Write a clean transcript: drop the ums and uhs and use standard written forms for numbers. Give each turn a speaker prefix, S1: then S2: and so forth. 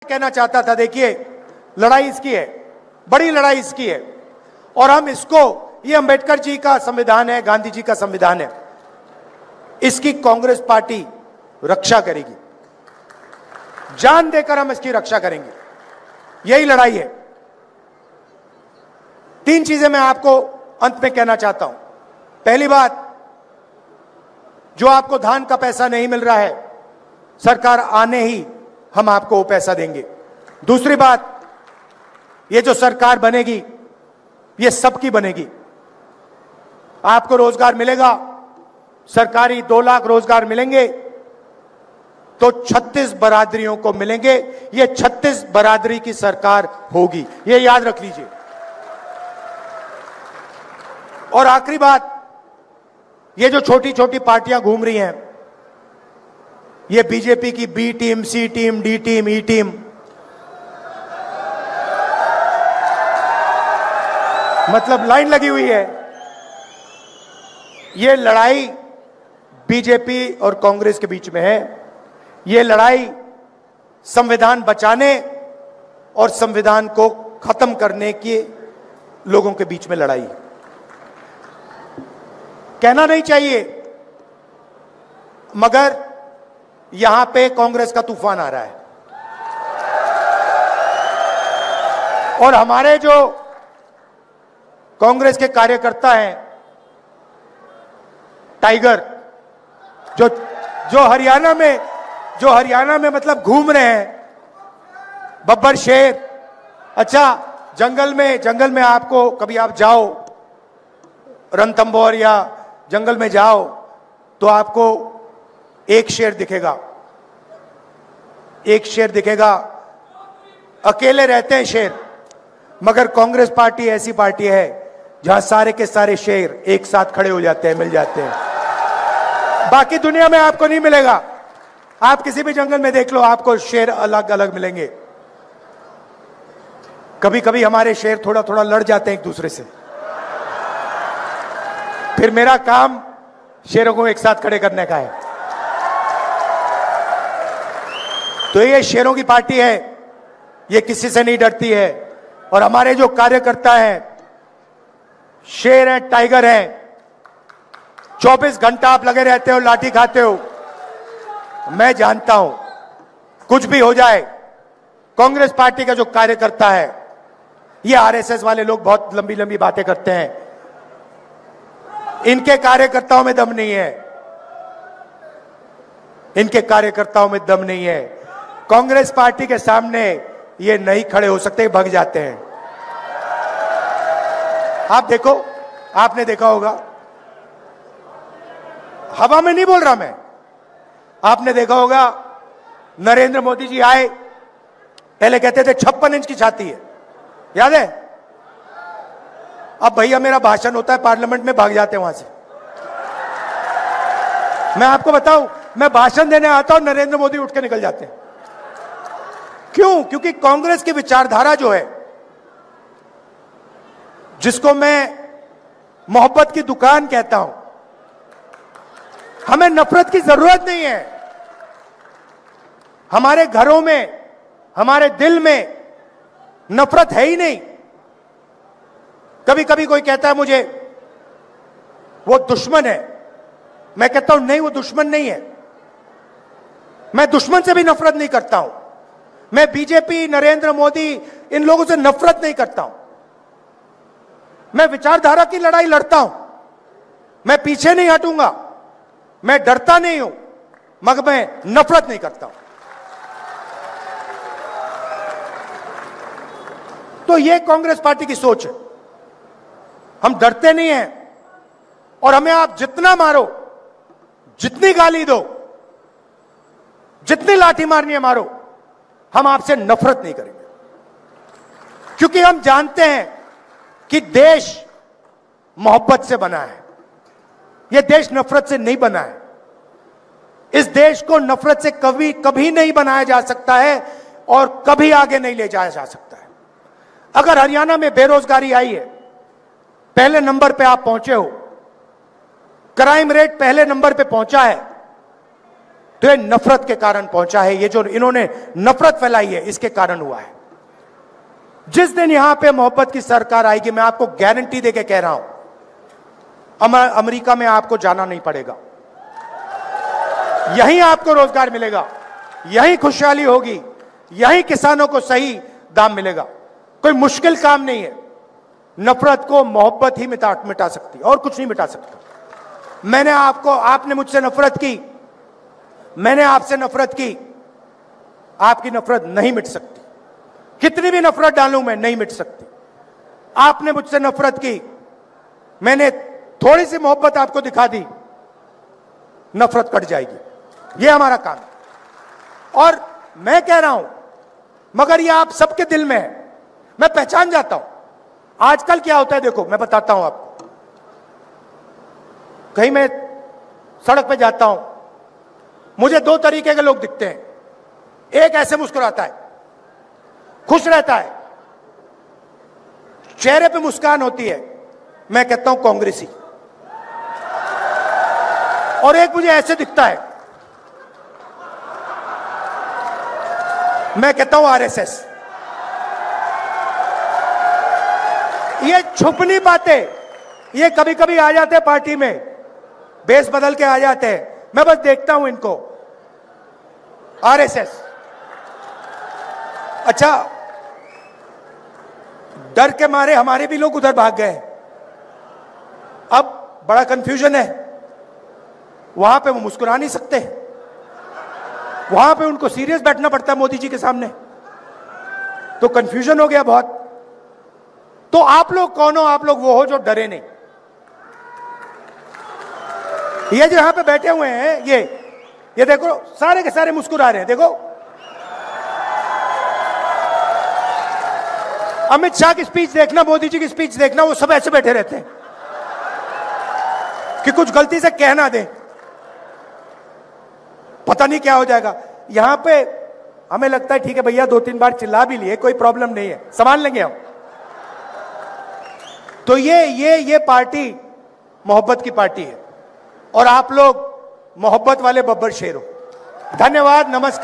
S1: कहना चाहता था, देखिए लड़ाई इसकी है, बड़ी लड़ाई इसकी है, और हम इसको, ये अंबेडकर जी का संविधान है, गांधी जी का संविधान है, इसकी कांग्रेस पार्टी रक्षा करेगी, जान देकर हम इसकी रक्षा करेंगे। यही लड़ाई है। 3 चीजें मैं आपको अंत में कहना चाहता हूं। पहली बात, जो आपको धान का पैसा नहीं मिल रहा है, सरकार आने ही हम आपको वो पैसा देंगे। दूसरी बात, ये जो सरकार बनेगी ये सबकी बनेगी। आपको रोजगार मिलेगा, सरकारी 2 लाख रोजगार मिलेंगे तो 36 बरादरियों को मिलेंगे। ये 36 बरादरी की सरकार होगी, ये याद रख लीजिए। और आखिरी बात, ये जो छोटी छोटी पार्टियां घूम रही हैं, ये बीजेपी की बी टीम, सी टीम, डी टीम, ई टीम, मतलब लाइन लगी हुई है। ये लड़ाई बीजेपी और कांग्रेस के बीच में है। ये लड़ाई संविधान बचाने और संविधान को खत्म करने के लोगों के बीच में लड़ाई है। कहना नहीं चाहिए, मगर यहां पे कांग्रेस का तूफान आ रहा है, और हमारे जो कांग्रेस के कार्यकर्ता हैं, टाइगर, जो हरियाणा में मतलब घूम रहे हैं, बब्बर शेर। अच्छा, जंगल में आपको कभी आप जाओ, रणथंभौर या जंगल में जाओ तो आपको एक शेर दिखेगा, एक शेर दिखेगा। अकेले रहते हैं शेर, मगर कांग्रेस पार्टी ऐसी पार्टी है जहां सारे के सारे शेर एक साथ खड़े हो जाते हैं, मिल जाते हैं। बाकी दुनिया में आपको नहीं मिलेगा। आप किसी भी जंगल में देख लो, आपको शेर अलग अलग मिलेंगे। कभी कभी हमारे शेर थोड़ा थोड़ा लड़ जाते हैं एक दूसरे से, फिर मेरा काम शेरों को एक साथ खड़े करने का है। तो ये शेरों की पार्टी है, ये किसी से नहीं डरती है। और हमारे जो कार्यकर्ता हैं, शेर हैं, टाइगर हैं। 24 घंटा आप लगे रहते हो, लाठी खाते हो। मैं जानता हूं, कुछ भी हो जाए, कांग्रेस पार्टी का जो कार्यकर्ता है, ये आरएसएस वाले लोग बहुत लंबी लंबी बातें करते हैं, इनके कार्यकर्ताओं में दम नहीं है, इनके कार्यकर्ताओं में दम नहीं है। कांग्रेस पार्टी के सामने ये नहीं खड़े हो सकते, भाग जाते हैं। आप देखो, आपने देखा होगा, हवा में नहीं बोल रहा मैं, आपने देखा होगा नरेंद्र मोदी जी आए, पहले कहते थे 56 इंच की छाती है, याद है? अब भैया मेरा भाषण होता है पार्लियामेंट में, भाग जाते हैं वहां से। मैं आपको बताऊं, मैं भाषण देने आता हूं, नरेंद्र मोदी उठ के निकल जाते हैं। क्यों? क्योंकि कांग्रेस की विचारधारा जो है, जिसको मैं मोहब्बत की दुकान कहता हूं, हमें नफरत की जरूरत नहीं है। हमारे घरों में, हमारे दिल में नफरत है ही नहीं। कभी कभी कोई कहता है मुझे वो दुश्मन है, मैं कहता हूं नहीं, वो दुश्मन नहीं है। मैं दुश्मन से भी नफरत नहीं करता हूं। मैं बीजेपी, नरेंद्र मोदी, इन लोगों से नफरत नहीं करता हूं। मैं विचारधारा की लड़ाई लड़ता हूं, मैं पीछे नहीं हटूंगा, मैं डरता नहीं हूं, मगर मैं नफरत नहीं करता हूं। तो यह कांग्रेस पार्टी की सोच है। हम डरते नहीं हैं, और हमें आप जितना मारो, जितनी गाली दो, जितनी लाठी मारनी है मारो, हम आपसे नफरत नहीं करेंगे। क्योंकि हम जानते हैं कि देश मोहब्बत से बना है, यह देश नफरत से नहीं बना है। इस देश को नफरत से कभी कभी नहीं बनाया जा सकता है, और कभी आगे नहीं ले जाया जा सकता है। अगर हरियाणा में बेरोजगारी आई है, पहले नंबर पे आप पहुंचे हो, क्राइम रेट पहले नंबर पे पहुंचा है, जो ये नफरत के कारण पहुंचा है, ये जो इन्होंने नफरत फैलाई है, इसके कारण हुआ है। जिस दिन यहां पे मोहब्बत की सरकार आएगी, मैं आपको गारंटी देके कह रहा हूं, अमेरिका में आपको जाना नहीं पड़ेगा, यहीं आपको रोजगार मिलेगा, यहीं खुशहाली होगी, यहीं किसानों को सही दाम मिलेगा। कोई मुश्किल काम नहीं है। नफरत को मोहब्बत ही मिटा सकती, और कुछ नहीं मिटा सकता। आपने मुझसे नफरत की, मैंने आपसे नफरत की, आपकी नफरत नहीं मिट सकती। कितनी भी नफरत डालूं मैं, नहीं मिट सकती। आपने मुझसे नफरत की, मैंने थोड़ी सी मोहब्बत आपको दिखा दी, नफरत कट जाएगी। यह हमारा काम है। और मैं कह रहा हूं, मगर ये आप सबके दिल में है, मैं पहचान जाता हूं। आजकल क्या होता है, देखो मैं बताता हूं आपको। कहीं मैं सड़क पे जाता हूं, मुझे दो तरीके के लोग दिखते हैं। एक ऐसे मुस्कुराता है, खुश रहता है, चेहरे पे मुस्कान होती है, मैं कहता हूं कांग्रेसी। और एक मुझे ऐसे दिखता है, मैं कहता हूं आरएसएस। ये छुप नहीं पाते, ये कभी कभी आ जाते हैं पार्टी में, बेस बदल के आ जाते हैं, मैं बस देखता हूं इनको, आरएसएस। अच्छा, डर के मारे हमारे भी लोग उधर भाग गए। अब बड़ा कंफ्यूजन है, वहां पे वो मुस्कुरा नहीं सकते, वहां पे उनको सीरियस बैठना पड़ता है मोदी जी के सामने, तो कंफ्यूजन हो गया बहुत। तो आप लोग कौन हो? आप लोग वो हो जो डरे नहीं। ये जो यहां पे बैठे हुए हैं, ये देखो, सारे के सारे मुस्कुरा रहे हैं। देखो, अमित शाह की स्पीच देखना, मोदी जी की स्पीच देखना, वो सब ऐसे बैठे रहते हैं कि कुछ गलती से कह ना दें, पता नहीं क्या हो जाएगा। यहां पे हमें लगता है ठीक है भैया, 2-3 बार चिल्ला भी लिए, कोई प्रॉब्लम नहीं है, संभाल लेंगे हम। तो ये पार्टी मोहब्बत की पार्टी है, और आप लोग मोहब्बत वाले बब्बर शेर हो। धन्यवाद, नमस्कार।